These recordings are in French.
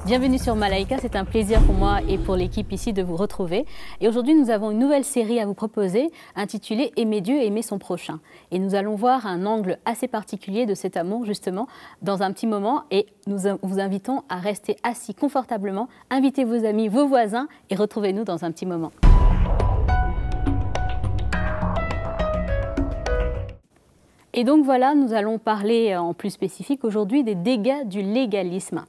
Bienvenue sur Malaika, c'est un plaisir pour moi et pour l'équipe ici de vous retrouver. Et aujourd'hui, nous avons une nouvelle série à vous proposer intitulée « Aimer Dieu et aimer son prochain ». Et nous allons voir un angle assez particulier de cet amour justement dans un petit moment. Et nous vous invitons à rester assis confortablement, invitez vos amis, vos voisins et retrouvez-nous dans un petit moment. Et donc voilà, nous allons parler en plus spécifique aujourd'hui des dégâts du légalisme.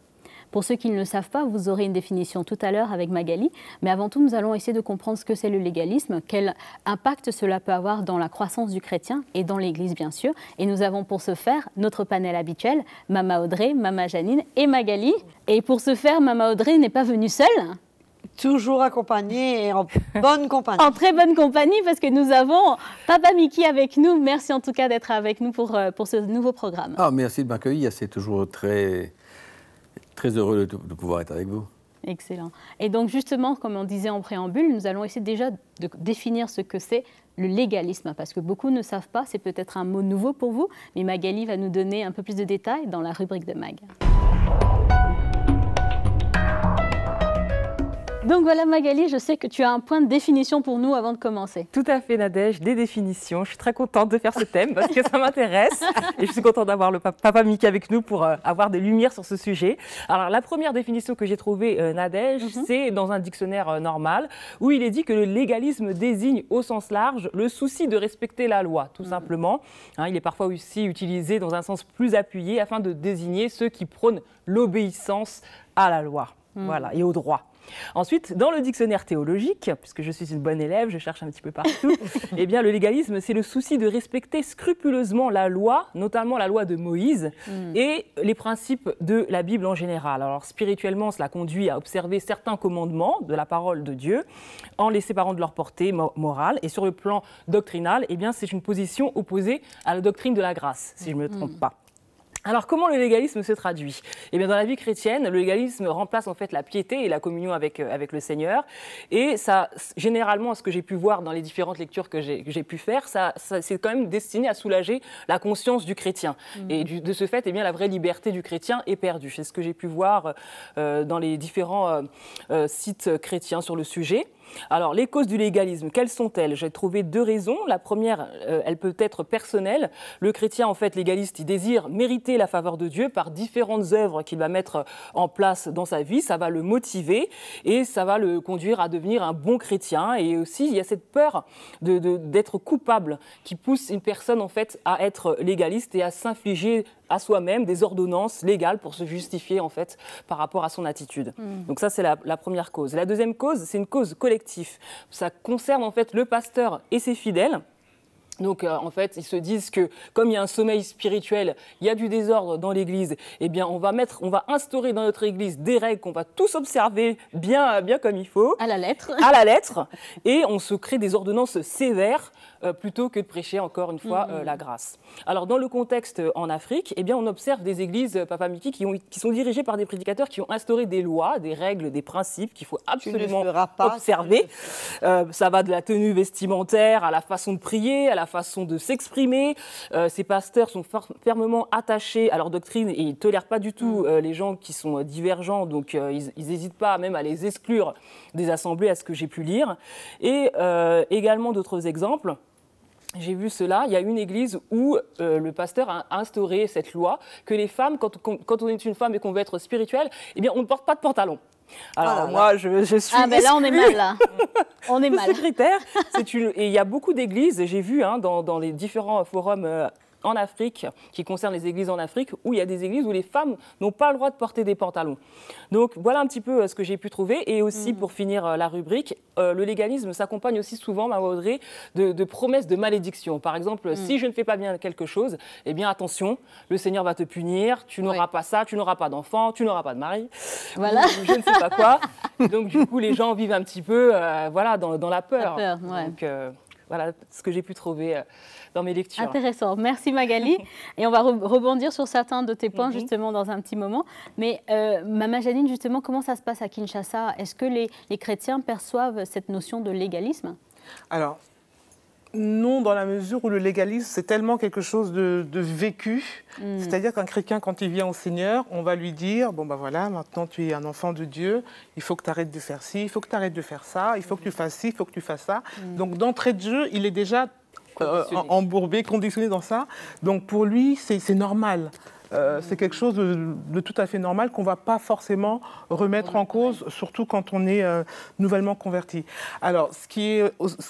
Pour ceux qui ne le savent pas, vous aurez une définition tout à l'heure avec Magali, mais avant tout, nous allons essayer de comprendre ce que c'est le légalisme, quel impact cela peut avoir dans la croissance du chrétien et dans l'Église, bien sûr. Et nous avons pour ce faire notre panel habituel, Mama Audrey, Mama Janine et Magali. Et pour ce faire, Mama Audrey n'est pas venue seule. Toujours accompagnée et en bonne compagnie. En très bonne compagnie, parce que nous avons Papa Mickey avec nous. Merci en tout cas d'être avec nous pour ce nouveau programme. Ah, merci de m'accueillir, c'est toujours très heureux de pouvoir être avec vous. Excellent. Et donc justement, comme on disait en préambule, nous allons essayer déjà de définir ce que c'est le légalisme, parce que beaucoup ne savent pas, c'est peut-être un mot nouveau pour vous, mais Magali va nous donner un peu plus de détails dans la rubrique de Mag. Donc voilà Magali, je sais que tu as un point de définition pour nous avant de commencer. Tout à fait Nadège, des définitions. Je suis très contente de faire ce thème parce que ça m'intéresse et je suis contente d'avoir le papa Mickey avec nous pour avoir des lumières sur ce sujet. Alors la première définition que j'ai trouvée Nadège, c'est dans un dictionnaire normal où il est dit que le légalisme désigne au sens large le souci de respecter la loi, tout simplement. Hein, il est parfois aussi utilisé dans un sens plus appuyé afin de désigner ceux qui prônent l'obéissance à la loi, voilà, et au droit. Ensuite, dans le dictionnaire théologique, puisque je suis une bonne élève, je cherche un petit peu partout, eh bien, le légalisme, c'est le souci de respecter scrupuleusement la loi, notamment la loi de Moïse, et les principes de la Bible en général. Alors, spirituellement, cela conduit à observer certains commandements de la parole de Dieu, en les séparant de leur portée morale. Et sur le plan doctrinal, eh bien, c'est une position opposée à la doctrine de la grâce, si je ne me trompe pas. Alors, comment le légalisme se traduit? Eh bien, dans la vie chrétienne, le légalisme remplace en fait la piété et la communion avec le Seigneur. Et ça, généralement, ce que j'ai pu voir dans les différentes lectures que j'ai pu faire, ça c'est quand même destiné à soulager la conscience du chrétien. Et de ce fait, eh bien, la vraie liberté du chrétien est perdue. C'est ce que j'ai pu voir dans les différents sites chrétiens sur le sujet. Alors, les causes du légalisme, quelles sont-elles? J'ai trouvé deux raisons. La première, elle peut être personnelle. Le chrétien, en fait, légaliste, il désire mériter la faveur de Dieu par différentes œuvres qu'il va mettre en place dans sa vie. Ça va le motiver et ça va le conduire à devenir un bon chrétien. Et aussi, il y a cette peur d'être coupable qui pousse une personne, en fait, à être légaliste et à s'infliger à soi-même des ordonnances légales pour se justifier en fait par rapport à son attitude. Donc ça c'est la première cause. La deuxième cause, c'est une cause collective. Ça concerne en fait le pasteur et ses fidèles. Donc, en fait, ils se disent que comme il y a un sommeil spirituel, il y a du désordre dans l'Église, eh bien, on va instaurer dans notre Église des règles qu'on va tous observer bien comme il faut. À la lettre. À la lettre. Et on se crée des ordonnances sévères plutôt que de prêcher, encore une fois, la grâce. Alors, dans le contexte en Afrique, eh bien, on observe des églises, Papa Mickey, qui sont dirigées par des prédicateurs qui ont instauré des lois, des règles, des principes qu'il faut absolument observer. Ça va de la tenue vestimentaire à la façon de prier, à la façon de s'exprimer. Ces pasteurs sont fermement attachés à leur doctrine et ils ne tolèrent pas du tout les gens qui sont divergents, donc ils n'hésitent pas même à les exclure des assemblées, à ce que j'ai pu lire. Et également d'autres exemples. J'ai vu cela, il y a une église où le pasteur a instauré cette loi que les femmes, quand on est une femme et qu'on veut être spirituelle, eh bien on ne porte pas de pantalon. Alors moi, je suis mais là, on est mal, là. On est mal. Ce critère, et il y a beaucoup d'églises, j'ai vu dans les différents forums en Afrique, qui concernent les églises en Afrique, où il y a des églises où les femmes n'ont pas le droit de porter des pantalons. Donc voilà un petit peu ce que j'ai pu trouver. Et aussi, pour finir la rubrique, le légalisme s'accompagne aussi souvent, ma Audrey, de promesses de malédiction. Par exemple, si je ne fais pas bien quelque chose, eh bien attention, le Seigneur va te punir, tu n'auras pas ça, tu n'auras pas d'enfant, tu n'auras pas de mari, voilà. je ne sais pas quoi. Donc du coup, les gens vivent un petit peu voilà, dans la peur. La peur, ouais. Donc voilà ce que j'ai pu trouver dans mes lectures. Intéressant. Merci Magali. Et on va rebondir sur certains de tes points justement dans un petit moment. Mais Mama Janine, justement, comment ça se passe à Kinshasa? Est-ce que les chrétiens perçoivent cette notion de légalisme? Alors, Non, dans la mesure où le légalisme, c'est tellement quelque chose de vécu. C'est-à-dire qu'un chrétien, quand il vient au Seigneur, on va lui dire, bon ben voilà, maintenant tu es un enfant de Dieu, il faut que tu arrêtes de faire ci, il faut que tu arrêtes de faire ça, il faut que tu fasses ci, il faut que tu fasses ça. Donc d'entrée de jeu, il est déjà embourbé, conditionné dans ça. Donc pour lui, c'est normal. C'est quelque chose de tout à fait normal qu'on ne va pas forcément remettre en cause, surtout quand on est nouvellement converti. Alors, ce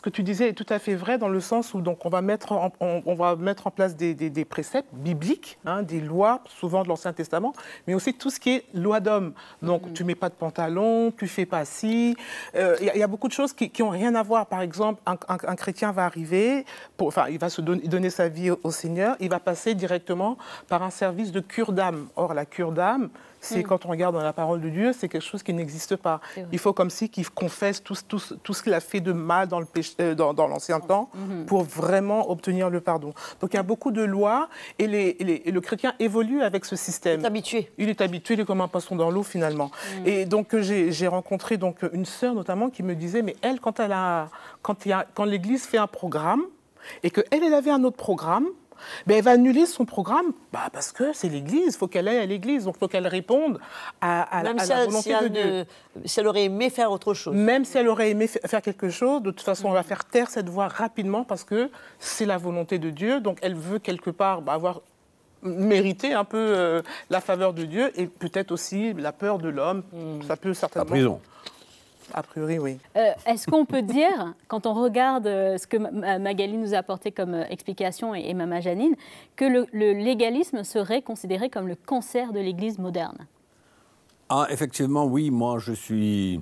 que tu disais est tout à fait vrai dans le sens où donc, on va mettre en place des préceptes bibliques, hein, des lois, souvent de l'Ancien Testament, mais aussi tout ce qui est loi d'homme. Donc, tu ne mets pas de pantalon, tu ne fais pas ci. Il y a beaucoup de choses qui n'ont rien à voir. Par exemple, un chrétien va arriver, il va se donner sa vie au Seigneur, il va passer directement par un service de cure d'âme. Or, la cure d'âme, c'est quand on regarde dans la parole de Dieu, c'est quelque chose qui n'existe pas. Il faut comme si qu'il confesse tout ce qu'il a fait de mal dans l'ancien temps pour vraiment obtenir le pardon. Donc, il y a beaucoup de lois et le chrétien évolue avec ce système. Il est habitué. Il est habitué, il est comme un poisson dans l'eau finalement. Et donc, j'ai rencontré donc, une sœur notamment qui me disait, mais elle, quand l'Église fait un programme et qu'elle avait un autre programme, ben, elle va annuler son programme parce que c'est l'Église, il faut qu'elle aille à l'Église, donc il faut qu'elle réponde à la volonté de Dieu. Si elle aurait aimé faire autre chose. Même si elle aurait aimé faire quelque chose, de toute façon, on va faire taire cette voix rapidement parce que c'est la volonté de Dieu, donc elle veut quelque part avoir mérité un peu la faveur de Dieu et peut-être aussi la peur de l'homme. Ça peut certainement... La prison. A priori, oui. Est-ce qu'on peut dire, quand on regarde ce que Magali nous a apporté comme explication et Mama Janine, que le légalisme serait considéré comme le cancer de l'Église moderne? Ah, effectivement, oui, moi je suis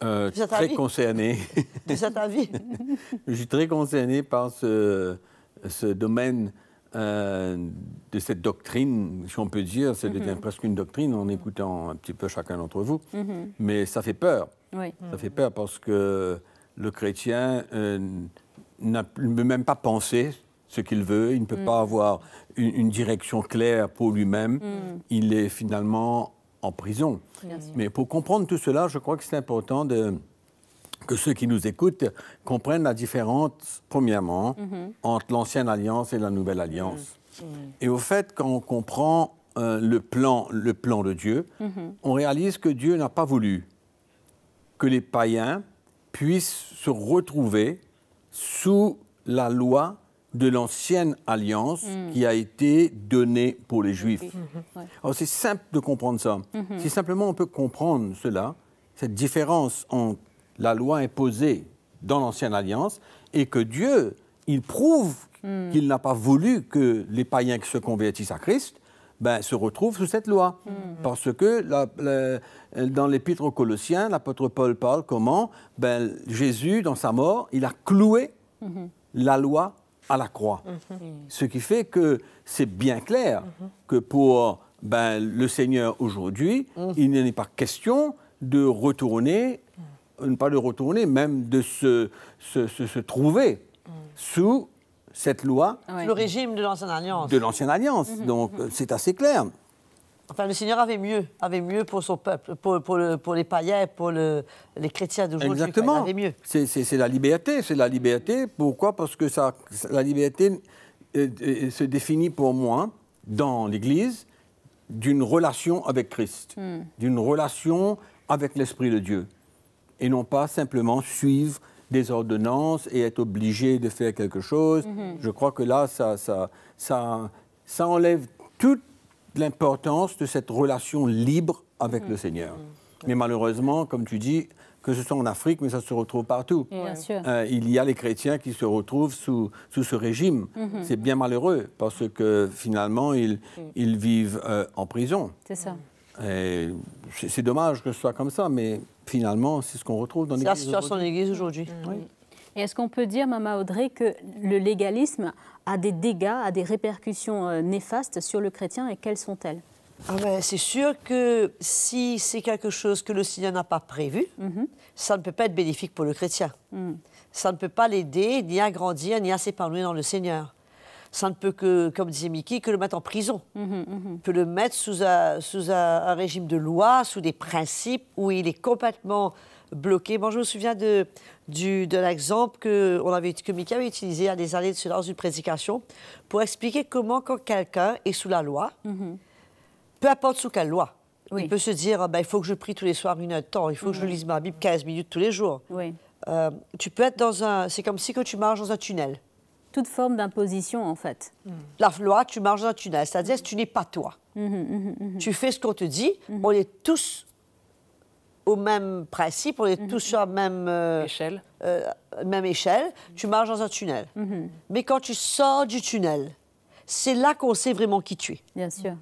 très concerné. De cet avis. Je suis très concerné par ce domaine de cette doctrine, si on peut dire. Ça devient presque une doctrine en écoutant un petit peu chacun d'entre vous. Mais ça fait peur. Oui. Ça fait peur parce que le chrétien ne peut même pas penser ce qu'il veut, il ne peut pas avoir une direction claire pour lui-même. Il est finalement en prison. Mais pour comprendre tout cela, je crois que c'est important que ceux qui nous écoutent comprennent la différence, premièrement, entre l'Ancienne Alliance et la Nouvelle Alliance. Et au fait, quand on comprend le plan de Dieu, on réalise que Dieu n'a pas voulu que les païens puissent se retrouver sous la loi de l'Ancienne Alliance qui a été donnée pour les Juifs. Alors c'est simple de comprendre ça. Si simplement on peut comprendre cela, cette différence entre la loi imposée dans l'Ancienne Alliance et que Dieu, il prouve qu'il n'a pas voulu que les païens qui se convertissent à Christ se retrouvent sous cette loi. Parce que dans l'Épître aux Colossiens, l'apôtre Paul parle comment Jésus, dans sa mort, il a cloué la loi à la croix. Ce qui fait que c'est bien clair que pour le Seigneur aujourd'hui, il n'est pas question de retourner, pas de retourner, même de se trouver sous cette loi. Le régime de l'Ancienne Alliance. De l'Ancienne Alliance. Donc, c'est assez clair. Enfin, le Seigneur avait mieux pour son peuple, pour les païens, pour les chrétiens d'aujourd'hui. Exactement. Il avait mieux. C'est la liberté. C'est la liberté. Pourquoi? Parce que la liberté se définit pour moi, dans l'Église, d'une relation avec Christ, d'une relation avec l'Esprit de Dieu. Et non pas simplement suivre des ordonnances et être obligé de faire quelque chose. Je crois que là, ça enlève toute l'importance de cette relation libre avec le Seigneur. Mais malheureusement, comme tu dis, que ce soit en Afrique, mais ça se retrouve partout. Bien sûr. Il y a les chrétiens qui se retrouvent sous ce régime. C'est bien malheureux parce que finalement, ils vivent en prison. C'est ça. C'est dommage que ce soit comme ça, mais finalement, c'est ce qu'on retrouve dans l'Église. C'est la situation de l'Église aujourd'hui. Oui. Et est-ce qu'on peut dire, Mama Audrey, que le légalisme a des dégâts, a des répercussions néfastes sur le chrétien, et quelles sont-elles? C'est sûr que si c'est quelque chose que le Seigneur n'a pas prévu, ça ne peut pas être bénéfique pour le chrétien. Ça ne peut pas l'aider, ni à grandir, ni à s'épanouir dans le Seigneur. Ça ne peut que, comme disait Mickey, que le mettre en prison. Peut le mettre sous un régime de loi, sous des principes où il est complètement bloqué. Moi, je me souviens de l'exemple que Mickey avait utilisé il y a des années de cela dans une prédication pour expliquer comment, quand quelqu'un est sous la loi, peu importe sous quelle loi, il peut se dire il faut que je prie tous les soirs 1 heure de temps, il faut que je lise ma Bible 15 minutes tous les jours. Oui. Tu peux être c'est comme si que tu marches dans un tunnel. Toute forme d'imposition, en fait. La loi, tu marches dans un tunnel, c'est-à-dire que tu n'es pas toi. Tu fais ce qu'on te dit, on est tous au même principe, on est tous sur la même échelle, tu marches dans un tunnel. Mais quand tu sors du tunnel, c'est là qu'on sait vraiment qui tu es. Bien sûr.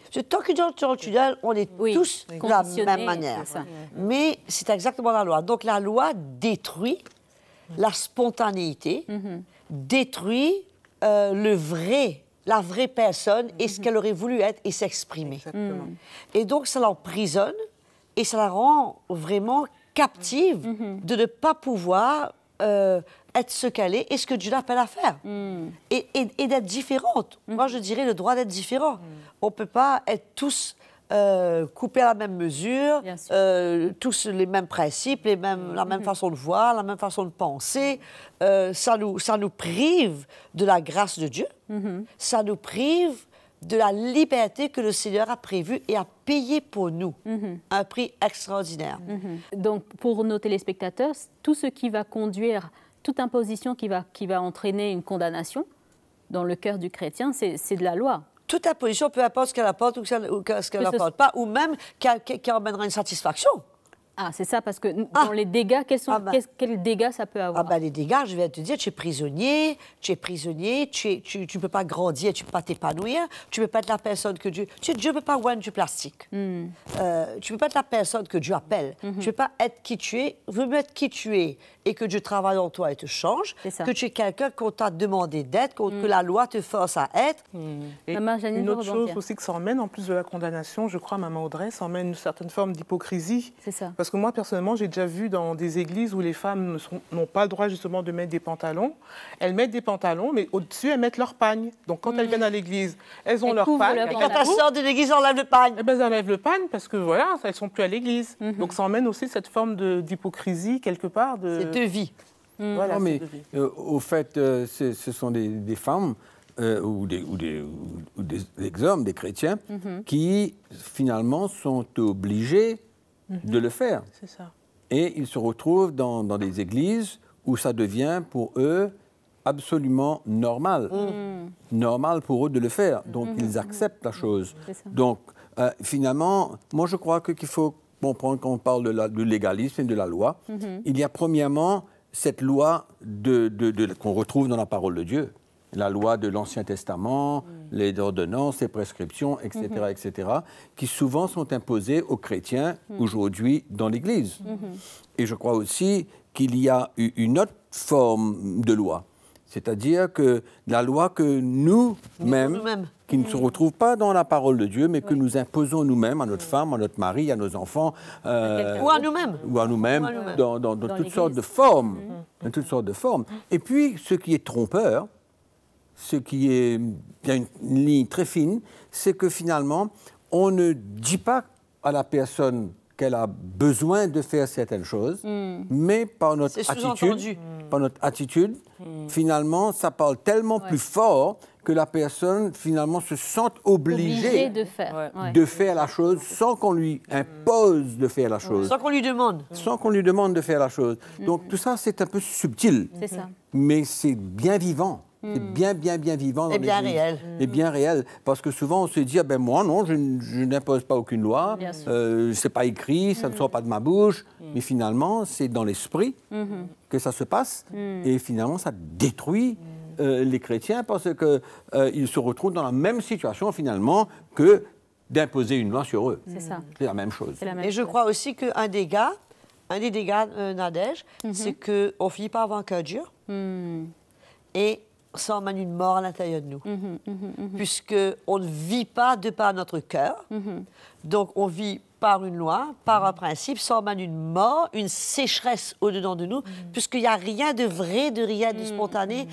Parce que tant que tu es dans le tunnel, on est tous de la même manière. Mais c'est exactement la loi. Donc la loi détruit la spontanéité, détruit la vraie personne et ce qu'elle aurait voulu être et s'exprimer. Et donc ça l'emprisonne et ça la rend vraiment captive de ne pas pouvoir être ce qu'elle est et ce que Dieu l'appelle à faire. Et d'être différente. Moi, je dirais le droit d'être différent. On ne peut pas être tous coupés à la même mesure, tous les mêmes principes, la même façon de voir, la même façon de penser. Ça nous prive de la grâce de Dieu. Ça nous prive de la liberté que le Seigneur a prévue et a payé pour nous. Un prix extraordinaire. Donc, pour nos téléspectateurs, tout ce qui va conduire, toute imposition qui va entraîner une condamnation dans le cœur du chrétien, c'est de la loi. Toute imposition, peu importe ce qu'elle apporte ou ce qu'elle n'apporte pas, ou même qui emmènera une satisfaction. Ah, c'est ça, parce que dans les dégâts, quels dégâts ça peut avoir? Les dégâts, je vais te dire, tu es prisonnier, tu ne peux pas grandir, tu ne peux pas t'épanouir, tu ne peux pas être la personne que Dieu... Dieu ne peut pas voir du plastique. Tu ne peux pas être la personne que Dieu appelle. Tu ne peux pas être qui tu es. Veux mieux être qui tu es et que Dieu travaille en toi et te change, que tu es quelqu'un qu'on t'a demandé d'être, que la loi te force à être. Et une autre chose aussi que ça emmène, en plus de la condamnation, je crois, Maman Audrey, ça emmène une certaine forme d'hypocrisie. C'est ça. Parce que moi, personnellement, j'ai déjà vu dans des églises où les femmes n'ont pas le droit justement de mettre des pantalons. Elles mettent des pantalons, mais au-dessus, elles mettent leur pagne. Donc, quand elles viennent à l'église, elles ont leur pagne. Et quand elles sortent de l'église, elles enlèvent le pagne. Eh bien, elles enlèvent le pagne parce que, voilà, elles ne sont plus à l'église. Donc, ça emmène aussi cette forme d'hypocrisie, quelque part. C'est de vie. Voilà, non, mais de vie. au fait, ce sont des femmes ou des hommes, des chrétiens, qui, finalement, sont obligés de le faire. C'est ça. Et ils se retrouvent dans des églises où ça devient pour eux absolument normal. Normal pour eux de le faire. Donc ils acceptent la chose. Donc finalement, moi je crois qu'il faut comprendre quand on parle du légalisme et de la loi, il y a premièrement cette loi qu'on retrouve dans la parole de Dieu. La loi de l'Ancien Testament, les ordonnances, les prescriptions, etc., etc., qui souvent sont imposées aux chrétiens aujourd'hui dans l'Église. Et je crois aussi qu'il y a une autre forme de loi, c'est-à-dire que la loi que nous-mêmes, qui ne se retrouve pas dans la parole de Dieu, mais que nous imposons nous-mêmes, à notre femme, à notre mari, à nos enfants, ou à nous-mêmes, dans toutes sortes de formes, dans toutes sortes de formes. Et puis, ce qui est trompeur, il y a une ligne très fine, c'est que finalement, on ne dit pas à la personne qu'elle a besoin de faire certaines choses, mais par notre attitude, finalement, ça parle tellement plus fort que la personne, finalement, se sent obligée de faire, de faire la chose sans qu'on lui impose de faire la chose. Sans qu'on lui demande. Sans qu'on lui demande de faire la chose. Donc, tout ça, c'est un peu subtil. C'est ça. Mais c'est bien vivant. C'est bien vivant. Et bien réel. Et bien réel. Parce que souvent, on se dit, moi, non, je n'impose pas aucune loi. C'est pas écrit, ça ne sort pas de ma bouche. Mais finalement, c'est dans l'esprit que ça se passe. Et finalement, ça détruit les chrétiens parce qu'ils se retrouvent dans la même situation, finalement, que d'imposer une loi sur eux. C'est ça. C'est la même chose. Et je crois aussi qu'un des dégâts, Nadège, c'est qu'on finit par avoir un cœur dur. Et ça emmène une mort à l'intérieur de nous. Puisqu'on ne vit pas de par notre cœur. Donc, on vit par une loi, par un principe, ça emmène une mort, une sécheresse au-dedans de nous, puisqu'il n'y a rien de vrai, de rien de spontané.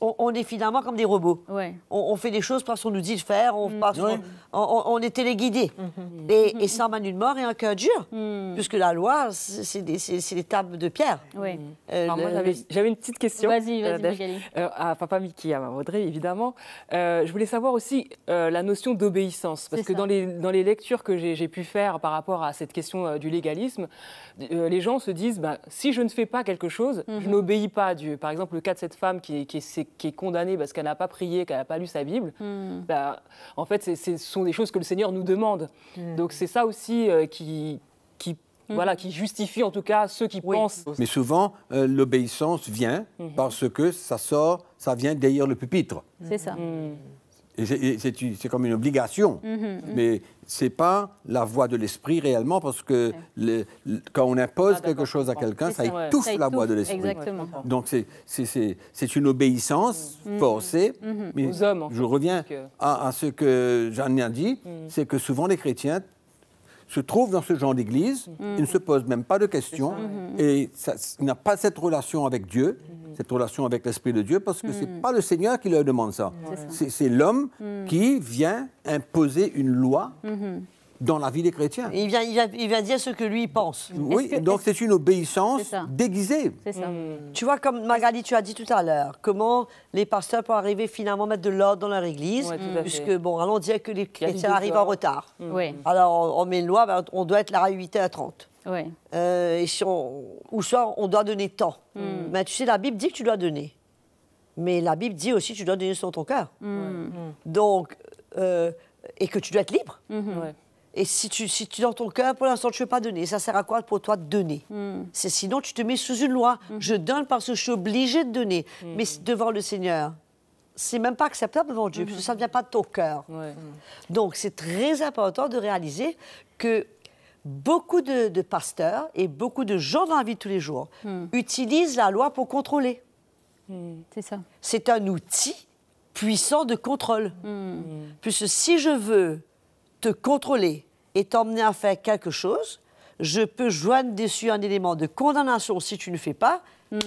On est finalement comme des robots. Ouais. On fait des choses parce qu'on nous dit de faire, on est téléguidé. Et ça emmène une mort et un cœur dur, puisque la loi, c'est des tables de pierre. Ouais. Alors moi, j'avais une petite question. Vas-y, Magali. À Papa Mickey, à Audrey, évidemment. Je voulais savoir aussi la notion d'obéissance. Parce que dans les lectures que j'ai pu faire par rapport à cette question du légalisme, les gens se disent, si je ne fais pas quelque chose, je n'obéis pas à Dieu. Par exemple, le cas de cette femme qui est condamnée parce qu'elle n'a pas prié, qu'elle n'a pas lu sa Bible, en fait, ce sont des choses que le Seigneur nous demande. Donc c'est ça aussi qui justifie en tout cas ceux qui pensent. Mais souvent, l'obéissance vient parce que ça vient derrière le pupitre. C'est ça. Et c'est comme une obligation. Mais ce n'est pas la voix de l'esprit réellement, parce que quand on impose quelque chose à quelqu'un, ça étouffe la voix de l'esprit. Exactement. Donc c'est une obéissance forcée. Mais aux hommes, en fait. je reviens à ce que Jeanne a dit, c'est que souvent les chrétiens se trouvent dans ce genre d'église, ils ne se posent même pas de questions, et il n'a pas cette relation avec Dieu, cette relation avec l'Esprit de Dieu, parce que ce n'est pas le Seigneur qui leur demande ça. C'est l'homme qui vient imposer une loi dans la vie des chrétiens. Il vient dire ce que lui pense. Oui, donc c'est une obéissance déguisée. C'est ça. Tu vois, comme Magali, tu as dit tout à l'heure, comment les pasteurs peuvent arriver finalement à mettre de l'ordre dans leur église, puisque, allons dire que les chrétiens arrivent en retard. Alors, on met une loi, on doit être là à 8h30. Ouais. Ou soit on doit donner tant. Mais tu sais, la Bible dit que tu dois donner. Mais la Bible dit aussi que tu dois donner selon ton cœur. Donc, et que tu dois être libre. Et si tu dans ton cœur, pour l'instant, tu ne veux pas donner, ça sert à quoi pour toi de donner? C'est sinon, tu te mets sous une loi. Je donne parce que je suis obligée de donner. Mais devant le Seigneur, c'est même pas acceptable devant Dieu, parce que ça ne vient pas de ton cœur. Donc, c'est très important de réaliser que beaucoup de pasteurs et beaucoup de gens dans la vie de tous les jours utilisent la loi pour contrôler. C'est ça. C'est un outil puissant de contrôle. Puisque si je veux te contrôler et t'emmener à faire quelque chose, je peux joindre dessus un élément de condamnation si tu ne fais pas,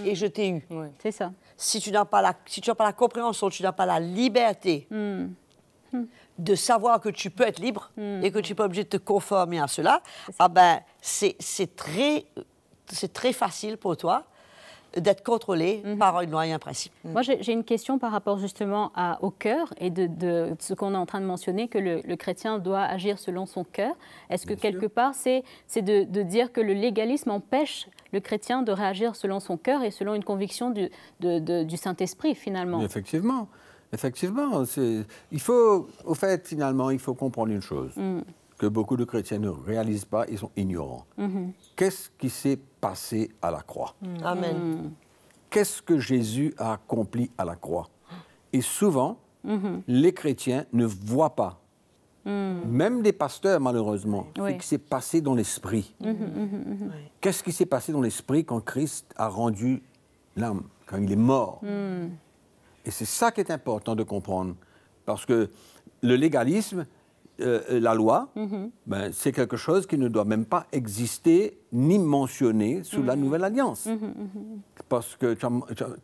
et je t'ai eu. C'est ça. Si tu n'as pas la compréhension, tu n'as pas la liberté de savoir que tu peux être libre et que tu n'es pas obligé de te conformer à cela, c'est très facile pour toi d'être contrôlé par une loi et un principe. Moi, j'ai une question par rapport justement au cœur et de ce qu'on est en train de mentionner, que le chrétien doit agir selon son cœur. Est-ce que quelque part, c'est de dire que le légalisme empêche le chrétien de réagir selon son cœur et selon une conviction du Saint-Esprit, finalement? Effectivement. Il faut comprendre une chose, que beaucoup de chrétiens ne réalisent pas, ils sont ignorants. Qu'est-ce qui s'est passé à la croix? Amen. Qu'est-ce que Jésus a accompli à la croix? Et souvent, les chrétiens ne voient pas, même les pasteurs malheureusement, ce qui s'est passé dans l'esprit. Qu'est-ce qui s'est passé dans l'esprit quand Christ a rendu l'âme, quand il est mort? Et c'est ça qui est important de comprendre, parce que le légalisme, la loi, c'est quelque chose qui ne doit même pas exister ni mentionner sous la Nouvelle Alliance. Parce que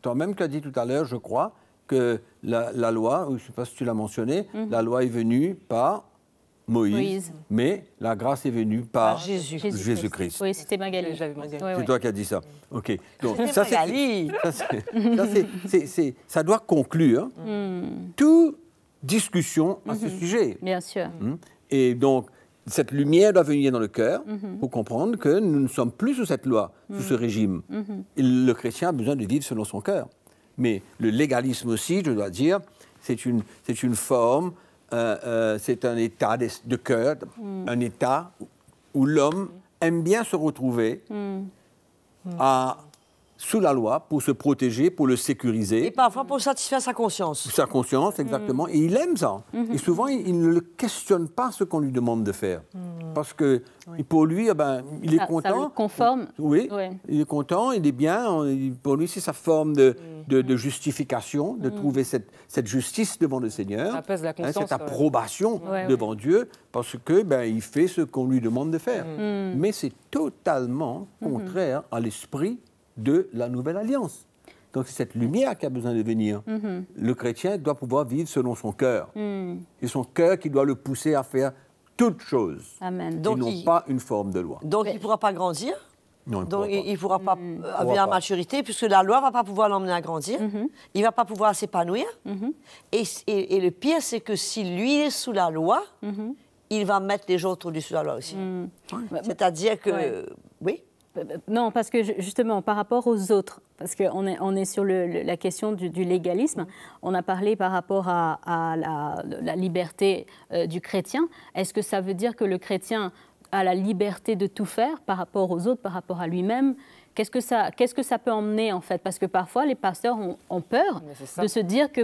toi-même, tu as dit tout à l'heure, je crois, que la loi, je ne sais pas si tu l'as mentionné, la loi est venue par Moïse, mais la grâce est venue par Jésus-Christ. Oui, c'était Magali. C'est toi qui as dit ça. OK. Donc, ça doit conclure toute discussion à ce sujet. Bien sûr. Et donc, cette lumière doit venir dans le cœur pour comprendre que nous ne sommes plus sous cette loi, sous ce régime. Et le chrétien a besoin de vivre selon son cœur. Mais le légalisme aussi, je dois dire, c'est une forme, c'est un état de cœur, un état où l'homme aime bien se retrouver à sous la loi pour se protéger, pour le sécuriser. Et parfois pour satisfaire sa conscience. Sa conscience, exactement. Et il aime ça. Et souvent, il ne le questionne pas ce qu'on lui demande de faire. Parce que pour lui, il est content. Ça le conforme. Oui, il est content, il est bien. Pour lui, c'est sa forme de justification, de trouver cette justice devant le Seigneur. Ça apaise la conscience, cette approbation devant Dieu, parce que il fait ce qu'on lui demande de faire. Mais c'est totalement contraire à l'esprit de la Nouvelle Alliance. Donc, c'est cette lumière qui a besoin de venir. Le chrétien doit pouvoir vivre selon son cœur. C'est son cœur qui doit le pousser à faire toutes choses. Amen. Donc, non pas une forme de loi. Donc, il ne pourra pas grandir. Non, donc, il ne pourra pas avoir la maturité, puisque la loi ne va pas pouvoir l'emmener à grandir. Il ne va pas pouvoir s'épanouir. Et le pire, c'est que si lui est sous la loi, il va mettre les gens au-dessus de la loi aussi. C'est-à-dire que... Oui. Non, parce que justement, par rapport aux autres, parce qu'on est sur la question du légalisme, on a parlé par rapport à la liberté du chrétien. Est-ce que ça veut dire que le chrétien a la liberté de tout faire par rapport aux autres, par rapport à lui-même? Qu'est-ce que ça peut emmener, en fait? Parce que parfois, les pasteurs ont peur de se dire que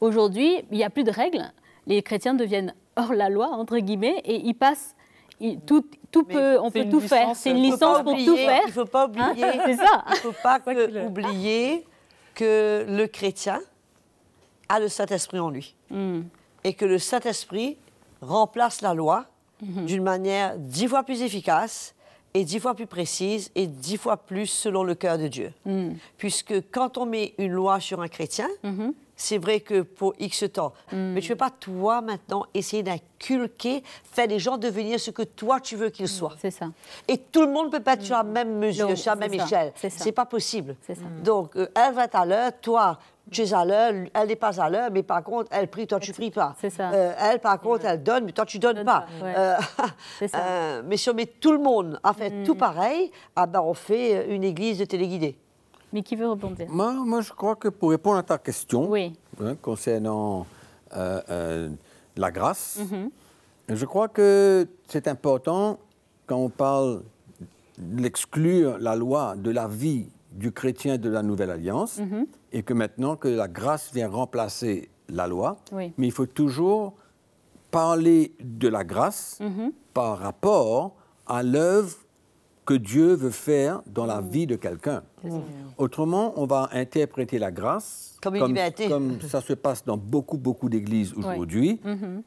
aujourd'hui, il n'y a plus de règles. Les chrétiens deviennent hors la loi, entre guillemets, et ils passent... on peut tout faire. C'est une licence pour tout faire. Il ne faut pas oublier, c'est ça. Il ne faut pas oublier que le chrétien a le Saint-Esprit en lui. Et que le Saint-Esprit remplace la loi d'une manière 10 fois plus efficace et 10 fois plus précise et 10 fois plus selon le cœur de Dieu. Puisque quand on met une loi sur un chrétien, c'est vrai que pour X temps, mais tu ne peux pas, toi, maintenant, essayer d'inculquer, faire les gens devenir ce que toi, tu veux qu'ils soient. C'est ça. Et tout le monde ne peut pas être sur la même mesure, sur la même échelle. Ce n'est pas possible. Donc, elle va être à l'heure, toi, tu es à l'heure, elle n'est pas à l'heure, mais par contre, elle prie, toi, tu ne pries pas. C'est ça. Elle, par contre, elle donne, mais toi, tu ne donnes pas. C'est ça. Mais si on met tout le monde à faire tout pareil, on fait une église de téléguidés. Mais qui veut rebondir? Moi, je crois que pour répondre à ta question concernant la grâce, je crois que c'est important, quand on parle d'exclure la loi de la vie du chrétien de la Nouvelle Alliance, et que maintenant que la grâce vient remplacer la loi, mais il faut toujours parler de la grâce par rapport à l'œuvre que Dieu veut faire dans la vie de quelqu'un. Autrement, on va interpréter la grâce comme ça se passe dans beaucoup d'églises aujourd'hui.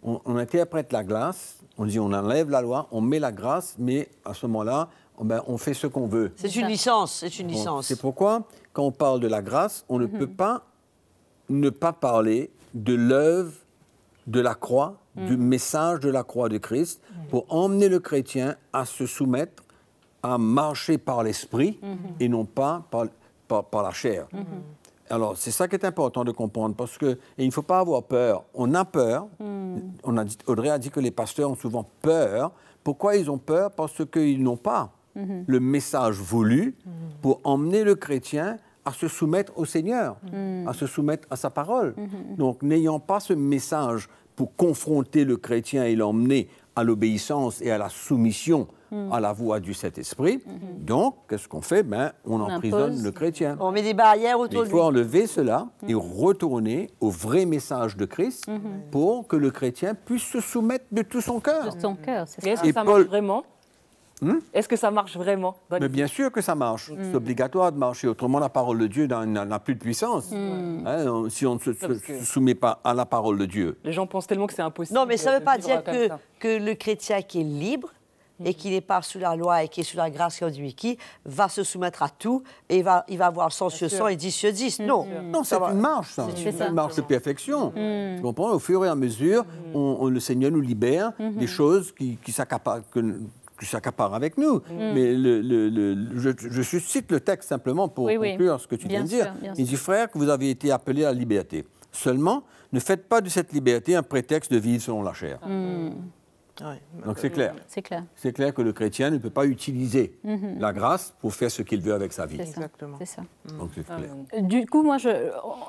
On interprète la grâce, on dit on enlève la loi, on met la grâce, mais à ce moment-là, on fait ce qu'on veut. C'est une licence, c'est une licence. C'est pourquoi, quand on parle de la grâce, on ne peut pas ne pas parler de l'œuvre de la croix, du message de la croix de Christ, pour emmener le chrétien à se soumettre, à marcher par l'esprit et non pas par la chair. Alors, c'est ça qui est important de comprendre, parce que il ne faut pas avoir peur. On a peur. Audrey a dit que les pasteurs ont souvent peur. Pourquoi ils ont peur? Parce qu'ils n'ont pas le message voulu pour emmener le chrétien à se soumettre au Seigneur, à se soumettre à sa parole. Donc, n'ayant pas ce message pour confronter le chrétien et l'emmener à l'obéissance et à la soumission à la voix du Saint-Esprit. Donc, qu'est-ce qu'on fait? On emprisonne le chrétien. On met des barrières autour de lui. Il faut enlever cela et retourner au vrai message de Christ pour que le chrétien puisse se soumettre de tout son cœur. De son cœur, c'est ça. Est-ce que ça marche vraiment? Est-ce que ça marche vraiment? Mais bien sûr que ça marche. C'est obligatoire de marcher. Autrement, la parole de Dieu n'a plus de puissance. Si on ne se soumet pas à la parole de Dieu. Les gens pensent tellement que c'est impossible. Non, mais ça ne veut pas dire que le chrétien qui est libre et qui n'est pas sous la loi et qui est sous la grâce comme dit Mickey, va se soumettre à tout et il va avoir 100 sur 100 et 10 sur 10. Non, c'est une marche, ça. C'est une marche de perfection. Tu comprends? Au fur et à mesure, le Seigneur nous libère des choses qui s'accaparent avec nous. Mais je cite le texte simplement pour conclure ce que tu viens de dire. Il dit, frères, que vous avez été appelés à la liberté. Seulement, ne faites pas de cette liberté un prétexte de vivre selon la chair. Donc c'est clair. C'est clair. C'est clair que le chrétien ne peut pas utiliser la grâce pour faire ce qu'il veut avec sa vie. Exactement. C'est ça. Donc c'est clair. Du coup, moi,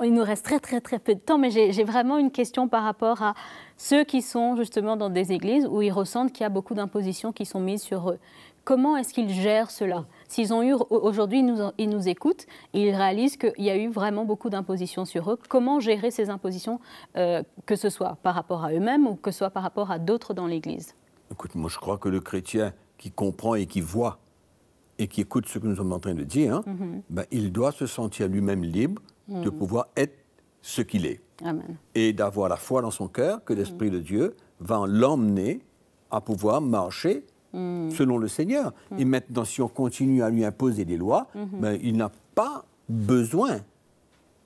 il nous reste très peu de temps, mais j'ai vraiment une question par rapport à ceux qui sont justement dans des églises où ils ressentent qu'il y a beaucoup d'impositions qui sont mises sur eux. Comment est-ce qu'ils gèrent cela? S'ils ont eu, aujourd'hui, ils nous écoutent et ils réalisent qu'il y a eu vraiment beaucoup d'impositions sur eux. Comment gérer ces impositions, que ce soit par rapport à eux-mêmes ou que ce soit par rapport à d'autres dans l'Église? Écoute, moi je crois que le chrétien qui comprend et qui voit et qui écoute ce que nous sommes en train de dire, ben, il doit se sentir lui-même libre de pouvoir être ce qu'il est. Amen. Et d'avoir la foi dans son cœur que l'Esprit de Dieu va l'emmener à pouvoir marcher selon le Seigneur. Et maintenant, si on continue à lui imposer des lois, ben, il n'a pas besoin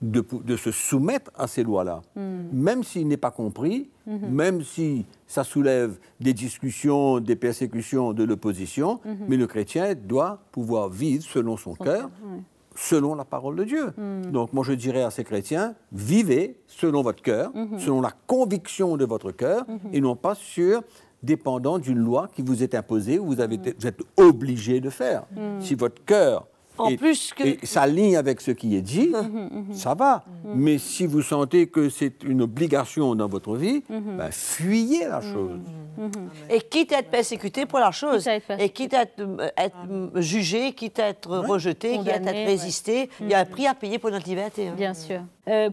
de se soumettre à ces lois-là. Même s'il n'est pas compris, même si ça soulève des discussions, des persécutions, de l'opposition, mais le chrétien doit pouvoir vivre selon son cœur, selon la parole de Dieu. Donc moi je dirais à ces chrétiens, vivez selon votre cœur, selon la conviction de votre cœur, et non pas dépendant d'une loi qui vous est imposée ou vous êtes obligé de faire. Si votre cœur s'aligne avec ce qui est dit, ça va. Mais si vous sentez que c'est une obligation dans votre vie, ben, fuyez la chose. Et quitte à être persécuté pour la chose, et quitte à être jugé, quitte à être rejeté, quitte à être résisté, il y a un prix à payer pour notre liberté. Bien sûr.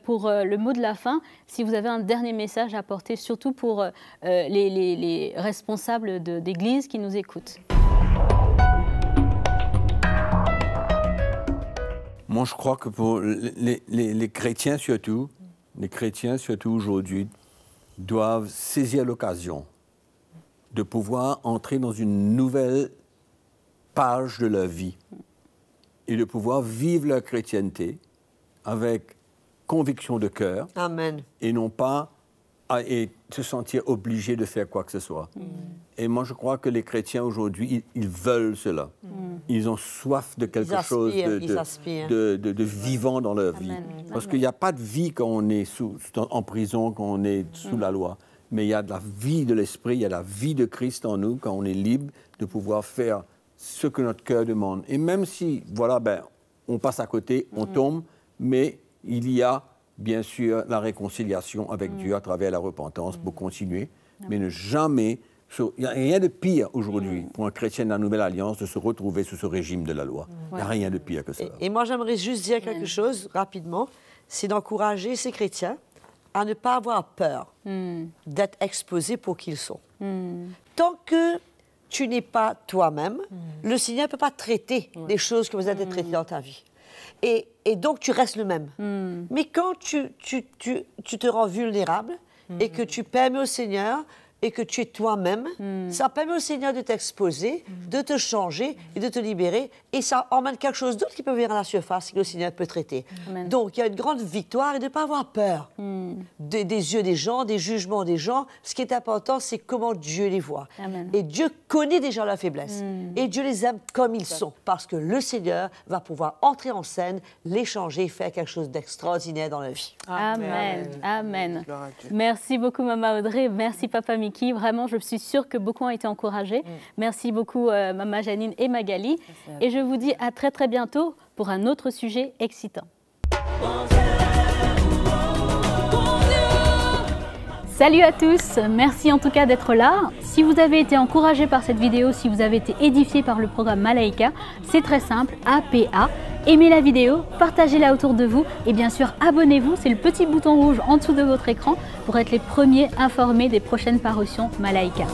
Pour le mot de la fin, si vous avez un dernier message à apporter, surtout pour les responsables d'église qui nous écoutent. Moi, je crois que pour les chrétiens surtout, aujourd'hui, doivent saisir l'occasion de pouvoir entrer dans une nouvelle page de leur vie et de pouvoir vivre leur chrétienté avec conviction de cœur. Amen. Et non pas et se sentir obligé de faire quoi que ce soit. Et moi, je crois que les chrétiens aujourd'hui, ils veulent cela. Ils ont soif de quelque chose de vivant dans leur vie. Parce qu'il n'y a pas de vie quand on est en prison, quand on est sous la loi. Mais il y a de la vie de l'Esprit, il y a la vie de Christ en nous, quand on est libre de pouvoir faire ce que notre cœur demande. Et même si, voilà, ben, on passe à côté, on tombe, mais il y a bien sûr la réconciliation avec Dieu à travers la repentance pour continuer, mais ne jamais... Il n'y a rien de pire aujourd'hui pour un chrétien de la Nouvelle Alliance de se retrouver sous ce régime de la loi. Il n'y a rien de pire que ça. Et moi, j'aimerais juste dire quelque chose rapidement, c'est d'encourager ces chrétiens à ne pas avoir peur d'être exposés pour qui ils sont. Tant que tu n'es pas toi-même, le Seigneur ne peut pas traiter des choses que vous êtes traitées dans ta vie. Et donc, tu restes le même. Mais quand tu te rends vulnérable et que tu permets au Seigneur et que tu es toi-même, ça permet au Seigneur de t'exposer, de te changer et de te libérer. Et ça emmène quelque chose d'autre qui peut venir à la surface que le Seigneur peut traiter. Amen. Donc, il y a une grande victoire et de ne pas avoir peur des yeux des gens, des jugements des gens. Ce qui est important, c'est comment Dieu les voit. Amen. Et Dieu connaît déjà leurs faiblesses. Et Dieu les aime comme ils sont. Parce que le Seigneur va pouvoir entrer en scène, les changer, faire quelque chose d'extraordinaire dans la vie. Amen. Amen. Merci beaucoup, Maman Audrey. Merci, Papa Mickey. Vraiment, je suis sûre que beaucoup ont été encouragés. Merci beaucoup, Maman Janine et Magali. Et je vous dis à très, très bientôt pour un autre sujet excitant. Salut à tous, merci en tout cas d'être là. Si vous avez été encouragé par cette vidéo, si vous avez été édifié par le programme Malaika, c'est très simple, APA. Aimez la vidéo, partagez-la autour de vous et bien sûr abonnez-vous, c'est le petit bouton rouge en dessous de votre écran pour être les premiers informés des prochaines parutions Malaika.